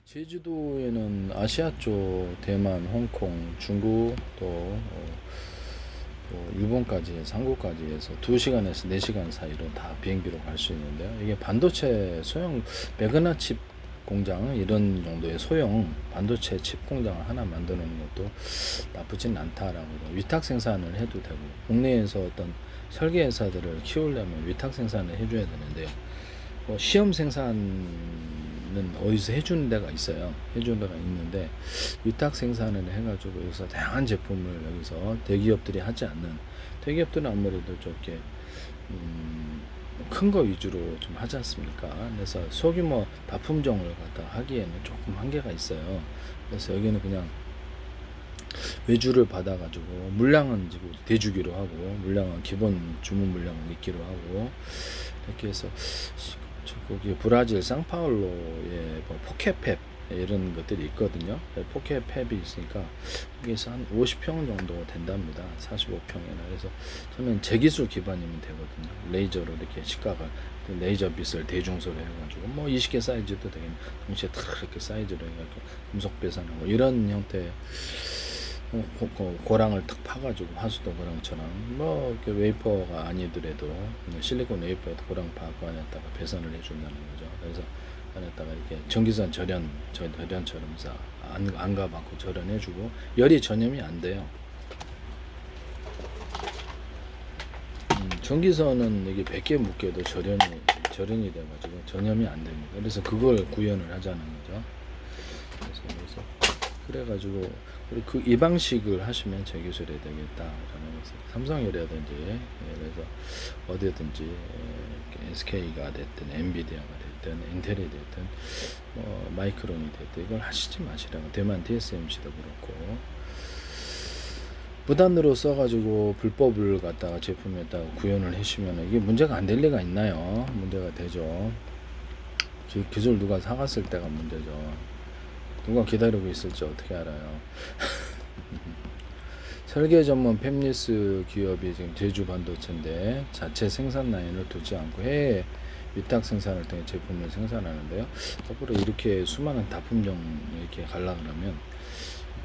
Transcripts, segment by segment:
제주도에는 아시아 쪽, 대만, 홍콩, 중국, 또 일본까지 해서 한국까지 해서 2시간에서 4시간 사이로 다 비행기로 갈 수 있는데요. 이게 반도체 소형 매그나 칩 공장 이런 정도의 소형 반도체 칩 공장을 하나 만드는 것도 나쁘진 않다라고 위탁 생산을 해도 되고 국내에서 어떤 설계 회사들을 키우려면 위탁 생산을 해줘야 되는데요. 시험 생산은 어디서 해주는 데가 있어요. 해주는 데가 있는데 위탁 생산을 해가지고 여기서 다양한 제품을 여기서 대기업들이 하지 않는, 대기업들은 아무래도 저렇게 큰 거 위주로 좀 하지 않습니까? 그래서 소규모 다품종을 갖다 하기에는 조금 한계가 있어요. 그래서 여기는 그냥 외주를 받아가지고 물량은 지금 대주기로 하고 물량은 기본 주문 물량을 있기로 하고 이렇게 해서 거기 브라질 상파울로에 뭐 포케펩 이런 것들이 있거든요. 포케펩이 있으니까 여기서 한 50평 정도 된답니다. 45평이나. 그래서 저는 제 기술 기반이면 되거든요. 레이저로 이렇게 시각을 레이저 빛을 대중소로 해가지고 뭐 20개 사이즈도 되겠네. 동시에 탁 이렇게 사이즈로 해가지고 금속 배선하고 이런 형태의 고랑을 탁 파가지고 하수도 고랑처럼 뭐 이렇게 웨이퍼가 아니더라도 실리콘 웨이퍼에다 고랑 파고 안에다가 배선을 해준다는 거죠. 그래서 안에다가 이렇게 전기선 절연처럼 해서 안가 받고 절연해주고 열이 전염이 안 돼요. 전기선은 이게 100개 묶여도 절연이 돼가지고 전염이 안 됩니다. 그래서 그걸 구현을 하자는 거죠. 그래서 그래가지고 이 방식을 하시면 제 기술이 되겠다라는 것을 삼성이라든지 그래서 어디든지 SK가 됐든 엔비디아가 됐든 인텔이 됐든 마이크론이 됐든 이걸 하시지 마시라고. 대만 TSMC도 그렇고 무단으로 써가지고 불법을 갖다가 제품에다가 구현을 하시면 이게 문제가 안 될 리가 있나요? 문제가 되죠. 기술 누가 사갔을 때가 문제죠. 누가 기다리고 있을지 어떻게 알아요? 설계 전문 팹리스 기업이 지금 제주 반도체인데 자체 생산 라인을 두지 않고 해외 위탁 생산을 통해 제품을 생산하는데요. 앞으로 이렇게 수많은 다품종 이렇게 가려 그러면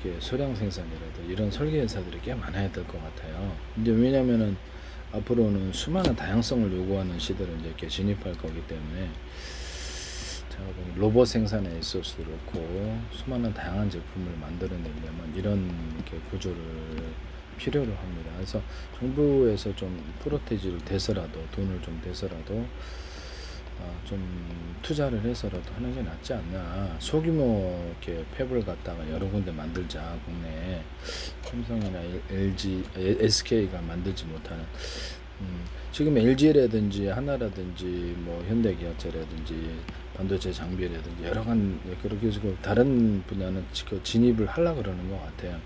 이렇게 소량 생산이라도 이런 설계 회사들이 꽤 많아야 될 것 같아요. 이제 왜냐면은 앞으로는 수많은 다양성을 요구하는 시대를 이제 이렇게 진입할 거기 때문에 제가 보기 로봇 생산에 있어서도 그렇고 수많은 다양한 제품을 만들어내려면 이런 이렇게 구조를 필요로 합니다. 그래서 정부에서 좀 프로테지를 대서라도 돈을 좀 대서라도 좀 투자를 해서라도 하는 게 낫지 않나. 소규모 이렇게 팹을 갖다가 여러 군데 만들자. 국내에 삼성이나 LG, SK가 만들지 못하는 지금 LG라든지 하나라든지 뭐 현대기아차라든지 반도체 장비라든지 여러 간 그렇게 지금 다른 분야는 지금 진입을 하려 그러는 것 같아요.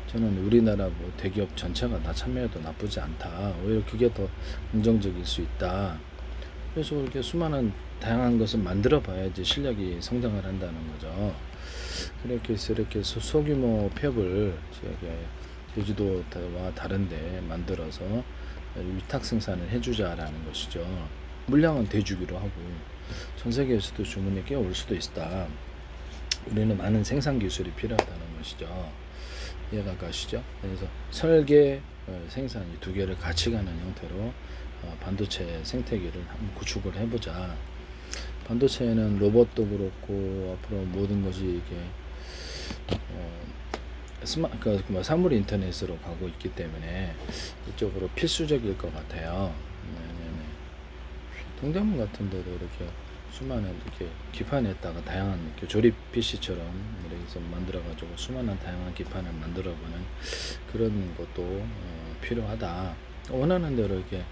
저는 우리나라 뭐 대기업 전체가 다 참여해도 나쁘지 않다. 오히려 그게 더 긍정적일 수 있다. 그래서 이렇게 수많은 다양한 것을 만들어 봐야지 실력이 성장을 한다는 거죠. 그렇게 해서 이렇게 소규모 팹을 제주도와 다른데 만들어서 위탁 생산을 해주자라는 것이죠. 물량은 대주기로 하고 전 세계에서도 주문이 꽤 올 수도 있다. 우리는 많은 생산 기술이 필요하다는 것이죠. 이해가 가시죠? 그래서 설계, 생산 이 두 개를 같이 가는 형태로 반도체 생태계를 한번 구축을 해보자. 반도체는 로봇도 그렇고 앞으로 모든 것이 이게 사물 인터넷으로 가고 있기 때문에 이쪽으로 필수적일 것 같아요. 네네네. 동대문 같은 데도 이렇게 수많은 이렇게 기판에다가 다양한 이렇게 조립 PC처럼 이렇게 만들어가지고 수많은 다양한 기판을 만들어보는 그런 것도 필요하다. 원하는 대로 이렇게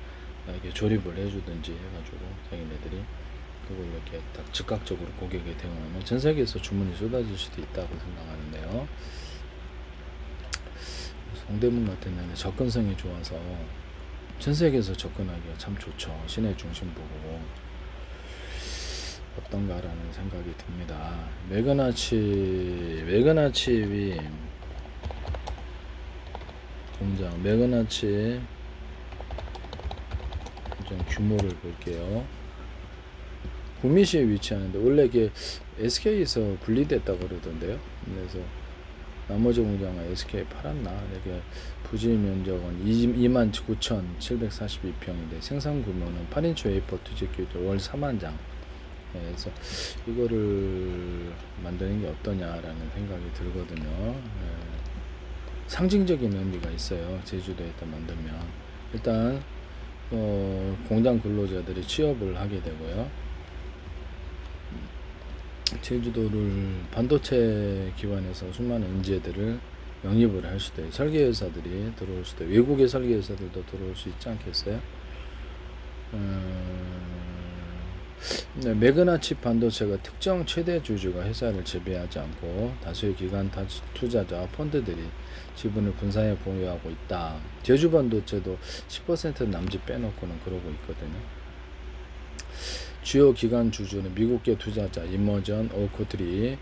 조립을 해주든지 해가지고 자기네들이 그걸 이렇게 딱 즉각적으로 고객에 대응하면 전 세계에서 주문이 쏟아질 수도 있다고 생각하는데요. 동대문 같은 데는 접근성이 좋아서 전 세계에서 접근하기가 참 좋죠. 시내 중심부고 어떤가라는 생각이 듭니다. 매그나칩이 공장 매그나칩 좀 규모를 볼게요. 구미시에 위치하는데 원래 이게 SK에서 분리됐다고 그러던데요. 그래서 나머지 공장은 SK 팔았나? 이렇게 부지 면적은 29,742평인데 생산 규모는 8인치 웨이퍼 투지기도 월 4만 장. 그래서 이거를 만드는 게 어떠냐라는 생각이 들거든요. 상징적인 의미가 있어요. 제주도에다 만들면 일단 공장 근로자들이 취업을 하게 되고요. 제주도를 반도체 기반에서 수많은 인재들을 영입을 할 수도 있고 설계회사들이 들어올 수도 있고 외국의 설계회사들도 들어올 수 있지 않겠어요? 네, 매그나칩 반도체가 특정 최대 주주가 회사를 지배하지 않고 다수의 기관 투자자와 펀드들이 지분을 분산해 보유하고 있다. 제주 반도체도 10% 남짓 빼놓고는 그러고 있거든요. 주요 기관 주주는 미국계 투자자 이머전, 오코트리,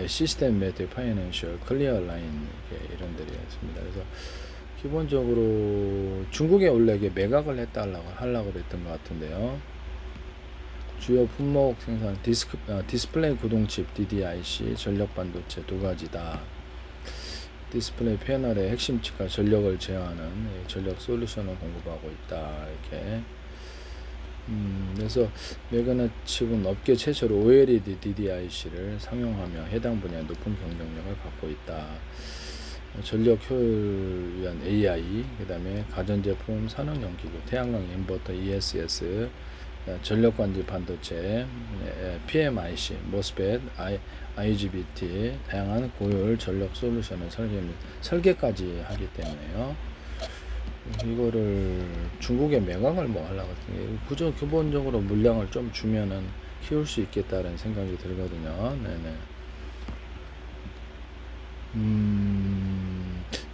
시스템 매트, 파이낸셜, 클리어 라인 이런 데이 있습니다. 그래서 기본적으로 중국에 원래 이게 매각을 하려고 그랬던 것 같은데요. 주요 품목 생산 디스플레이 구동칩 DDIC 전력 반도체 두 가지다. 디스플레이 패널의 핵심 칩과 전력을 제어하는 전력 솔루션을 공급하고 있다. 이렇게. 그래서 매그나칩은 업계 최초로 OLED DDIC를 상용하며 해당 분야에 높은 경쟁력을 갖고 있다. 전력 효율 위한 AI, 그 다음에 가전제품, 산업용 기구, 태양광 인버터, ESS, 전력관지 반도체, PMIC, MOSFET, IGBT, 다양한 고효율 전력 솔루션을 설계까지 하기 때문에요. 이거를 중국에 매각을 뭐 하려고 했더니 그저 기본적으로 물량을 좀 주면은 키울 수 있겠다는 생각이 들거든요. 네네.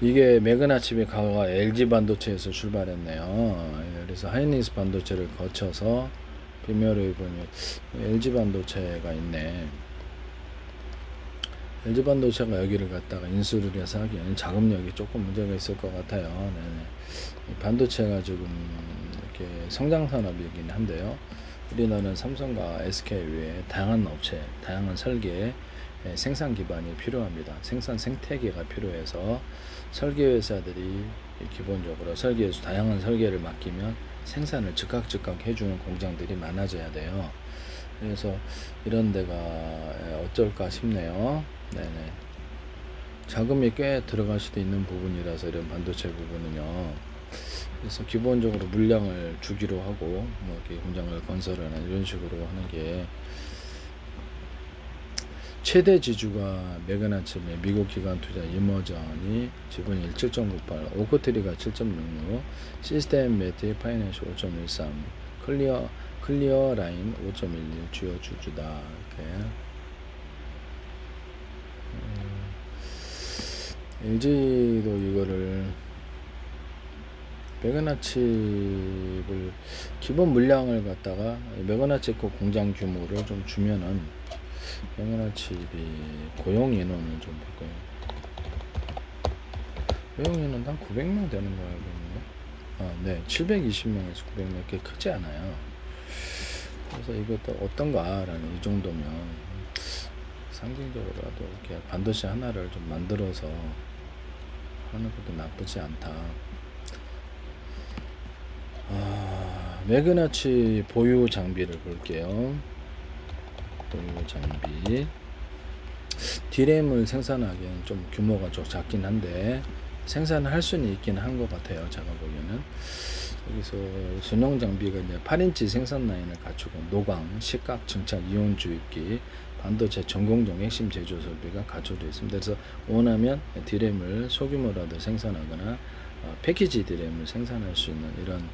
이게 매그나칩의 가오가 LG 반도체에서 출발했네요. 그래서 하이닉스 반도체를 거쳐서 비메로에 보면 LG 반도체가 있네. LG 반도체가 여기를 갖다가 인수를 해서 하기에는 자금력이 조금 문제가 있을 것 같아요. 네네. 반도체가 지금 이렇게 성장 산업이긴 한데요. 우리나라는 삼성과 SK 외에 다양한 업체, 다양한 설계, 생산 기반이 필요합니다. 생산 생태계가 필요해서 설계 회사들이 기본적으로 다양한 설계를 맡기면 생산을 즉각 해주는 공장들이 많아져야 돼요. 그래서 이런 데가 어쩔까 싶네요. 네네. 자금이 꽤 들어갈 수도 있는 부분이라서 이런 반도체 부분은요. 그래서 기본적으로 물량을 주기로 하고 뭐 이렇게 공장을 건설하는 이런 식으로 하는 게 최대 지주가 매그나칩의 미국 기관 투자 이머전이 지분이 7.98, 오코트리가 7.66, 시스템 매트 파이낸셜 5.13, 클리어 라인 5.11 주요 주주다. 이렇게. LG도 이거를 매그나칩을 기본 물량을 갖다가 매그나칩 공장 규모를 좀 주면은 매그나칩이 고용 인원을 좀 볼까요? 고용 인원 한 900명 되는 거 알고 있는데, 네, 720명에서 900명 꽤 크지 않아요. 그래서 이것도 어떤가라는 이 정도면 상징적으로라도 이렇게 반도체 하나를 좀 만들어서 하는 것도 나쁘지 않다. 매그나칩 보유 장비를 볼게요. 보유 장비. D램을 생산하기에는 좀 규모가 좀 작긴 한데 생산을 할 수는 있긴 한 것 같아요. 제가 보기에는. 여기서 전용 장비가 이제 8인치 생산 라인을 갖추고 노광, 식각, 증착, 이온 주입기, 반도체 전공정 핵심 제조 설비가 갖춰져 있습니다. 그래서 원하면 D램을 소규모라도 생산하거나 패키지 D램을 생산할 수 있는 이런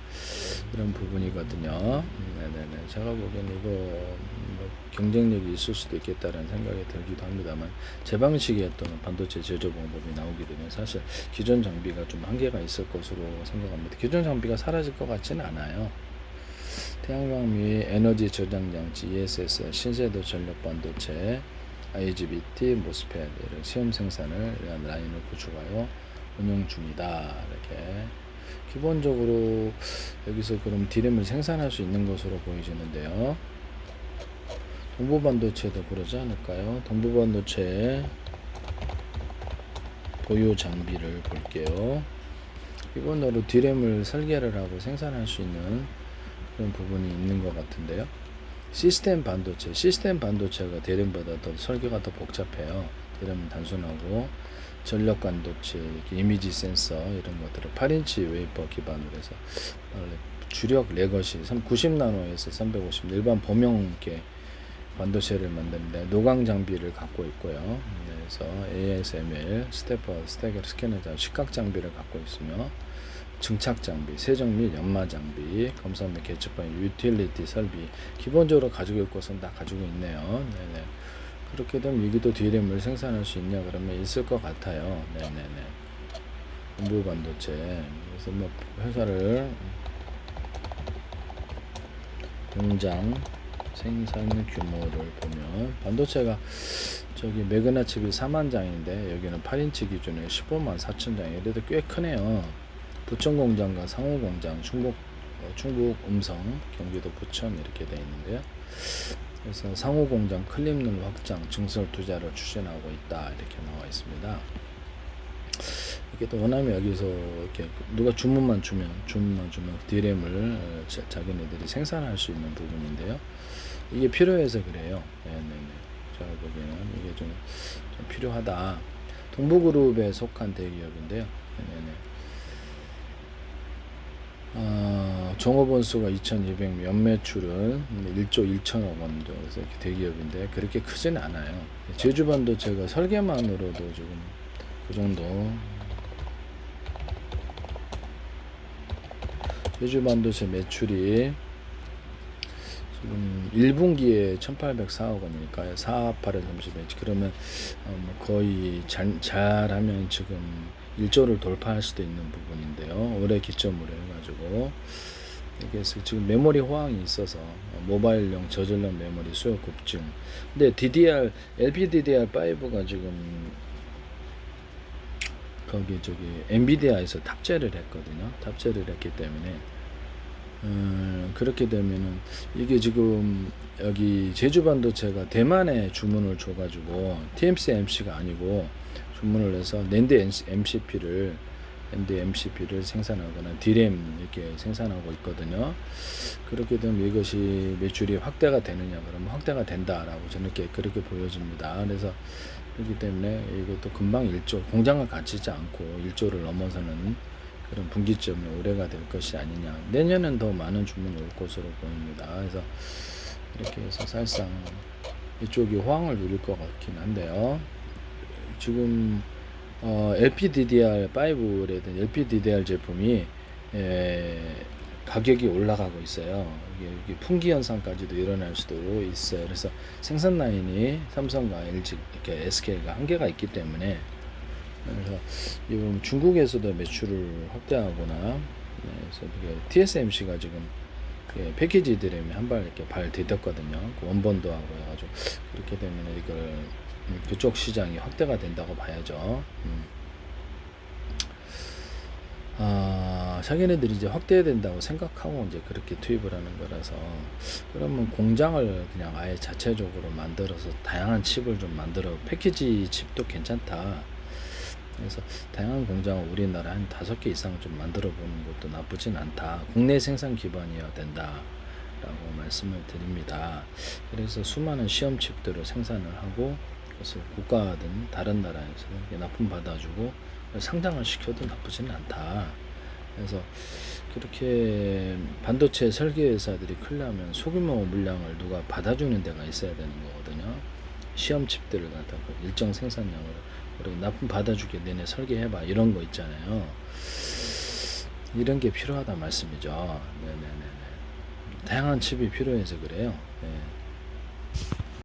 부분이거든요. 네네네. 제가 보기에는 이거 뭐 경쟁력이 있을 수도 있겠다라는 생각이 들기도 합니다만 제 방식의 어떤 반도체 제조 방법이 나오게 되면 사실 기존 장비가 좀 한계가 있을 것으로 생각합니다. 기존 장비가 사라질 것 같지는 않아요. 태양광 및 에너지 저장 장치, ESS, 신세대 전력 반도체, IGBT, 모스펫 이런 시험 생산을 이런 라인을 구축하여 운영 중이다. 이렇게 기본적으로 여기서 그럼 D램을 생산할 수 있는 것으로 보이시는데요. 동부반도체도 그러지 않을까요? 동부반도체 보유 장비를 볼게요. 기본으로 D램을 설계를 하고 생산할 수 있는 그런 부분이 있는 것 같은데요. 시스템 반도체가 D램보다 더 설계가 더 복잡해요. D램은 단순하고 전력 반도체, 이미지 센서 이런 것들을 8인치 웨이퍼 기반으로 해서 주력 레거시 90나노에서 350 일반 범용계 반도체를 만드는데 노광 장비를 갖고 있고요. 그래서 ASML, 스테퍼, 스캐너 식각 장비를 갖고 있으며 증착 장비, 세정 및 연마 장비, 검사 및 개측반, 유틸리티 설비 기본적으로 가지고 있을 것은 다 가지고 있네요. 네네. 그렇게 되면 여기도 D램을 생산할 수 있냐 그러면 있을 것 같아요. 네네네. 동부 반도체. 그래서 뭐 회사를 공장 생산 규모를 보면 반도체가 저기 매그나칩이 4만 장인데 여기는 8인치 기준에 15만 4천 장이 그래도 꽤 크네요. 부천 공장과 상호 공장, 충북 음성, 경기도 부천 이렇게 되어 있는데요. 그래서 상호 공장 클립룸 확장, 증설 투자를 추진하고 있다 이렇게 나와 있습니다. 이게 또 원하면 여기서 이렇게 누가 주문만 주면 D램을 자기네들이 생산할 수 있는 부분인데요. 이게 필요해서 그래요. 네네네. 제가 보기에는 이게 좀 필요하다. 동부그룹에 속한 대기업인데요. 네네네. 종업원 수가 2,200, 연매출은 1조 1천억 원 정도 그래서 대기업인데 그렇게 크진 않아요. 제주반도체가 설계만으로도 지금 그 정도. 제주반도체 매출이 지금 1분기에 1,804억 원이니까요. 4,8에 30에 그러면 거의 잘하면 지금 1조를 돌파할 수도 있는 부분인데요. 올해 기점으로 해가지고 이게 지금 메모리 호황이 있어서 모바일용 저전력 메모리 수요 급증. 근데 LPDDR5가 지금 거기 엔비디아에서 탑재를 했거든요. 탑재를 했기 때문에 그렇게 되면은 이게 지금 여기 제주반도체가 대만에 주문을 줘가지고 TMC MC가 아니고 주문을 해서 낸드 MCP를 생산하거나 D램 이렇게 생산하고 있거든요. 그렇게 되면 이것이 매출이 확대가 되느냐 그러면 확대가 된다라고 저는 그렇게 보여집니다. 그래서 그렇기 때문에 이것도 금방 1조 공장을 갖추지 않고 1조를 넘어서는 그런 분기점이 올해가 될 것이 아니냐. 내년엔 더 많은 주문이 올 것으로 보입니다. 그래서 이렇게 해서 사실상 이쪽이 호황을 누릴 것 같긴 한데요. 지금 LPDDR5라든 LPDDR 제품이 가격이 올라가고 있어요. 이게 풍기 현상까지도 일어날 수도 있어요. 그래서 생산 라인이 삼성과 LG, 이렇게 SK가 한계가 있기 때문에 그래서 이번 중국에서도 매출을 확대하거나 그래서 TSMC가 지금 패키지 드램에 한 발 이렇게 발 디뎠거든요. 원본도 하고 해가지고 그렇게 되면 이걸 그쪽 시장이 확대가 된다고 봐야죠. 자기네들이 이제 확대된다고 생각하고 이제 그렇게 투입을 하는 거라서 그러면 공장을 그냥 아예 자체적으로 만들어서 다양한 칩을 좀 만들어 패키지 칩도 괜찮다. 그래서 다양한 공장을 우리나라 한 5개 이상 좀 만들어 보는 것도 나쁘진 않다. 국내 생산 기반이어야 된다. 라고 말씀을 드립니다. 그래서 수많은 시험 칩들을 생산을 하고 그것을 국가든 다른 나라에서 납품 받아주고 상장을 시켜도 나쁘지는 않다. 그래서 그렇게 반도체 설계 회사들이 크려면 소규모 물량을 누가 받아주는 데가 있어야 되는 거거든요. 시험 칩들을 갖다가 일정 생산량을 그리고 납품 받아주게 내내 설계해봐 이런 거 있잖아요. 이런 게 필요하다 말씀이죠. 네네네. 다양한 칩이 필요해서 그래요. 네.